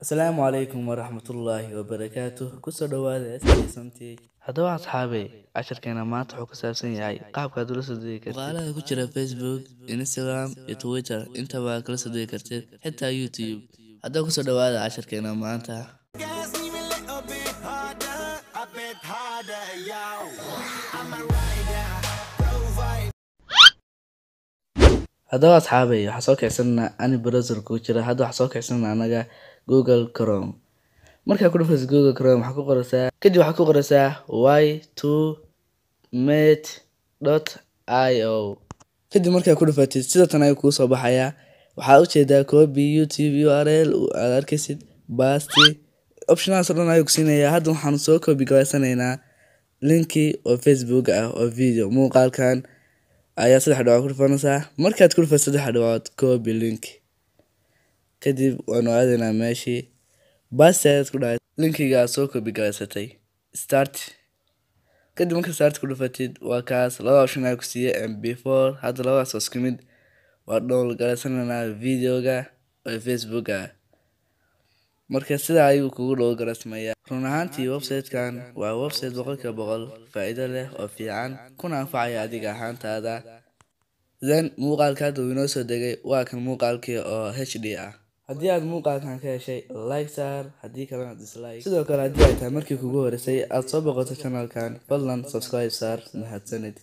السلام عليكم ورحمة الله وبركاته كسر دواد اسمي سنتي haddaba asxaabey casharkeena maanta wuxuu ku saabsan yahay qaabkaad ula soo degi kartid وقالها كجرا فيسبوك انستغرام تويتر انت بقى كل صديق كرتير حتى يوتيوب هذا كسر دواد عشر كينا ما انت haddaba asxaabey waxaa soo kicsanaa ani browser ku jira hadda waxaa soo kicsanaa anaga Google Chrome markaa ku dhufayso Google Chrome waxaa ku qoraysaa y2mate.io kadib markaa ku dhufatid sida tan ay kuu soo baxaya waxaa u jeedaa copy YouTube URL aad arkaysid basti optionaas oo dhan ayuu ku siinayaa hadda waxaan soo copy gareysanaynaa linki oo Facebook ah oo video muuqaalkan ayaa saddex dhibcood ku dhufanaysaa markaad ku dhufayso saddex dhibcood copy link kadib waanu aadaynaa meeshii basti ayaad ku dhahay linkiga aad soo copy gareysatay start kadib marka start ku dhufatid waa kaas laba option ayaa ku siiyay mp4 hadda labadaas oo isku mid waa download gareysanaynaa videoga oo Facebook ah marka sidaa ayuu kugu download gareysmayaa run ahaantii website-kan waa website 100% faa'iido leh oo fiican kuna anfacaya adiga ahaantaada then muuqaalka hadda inoo soo degay waa kan muuqaalkii oo HD ah haddii aad muuqaalkan ka heshay like saar haddii kalena dislike sidoo kale haddii ay tahay markii kugu horeysay aad soo boqoto channelkan fadlan subscribe saar mahadsanid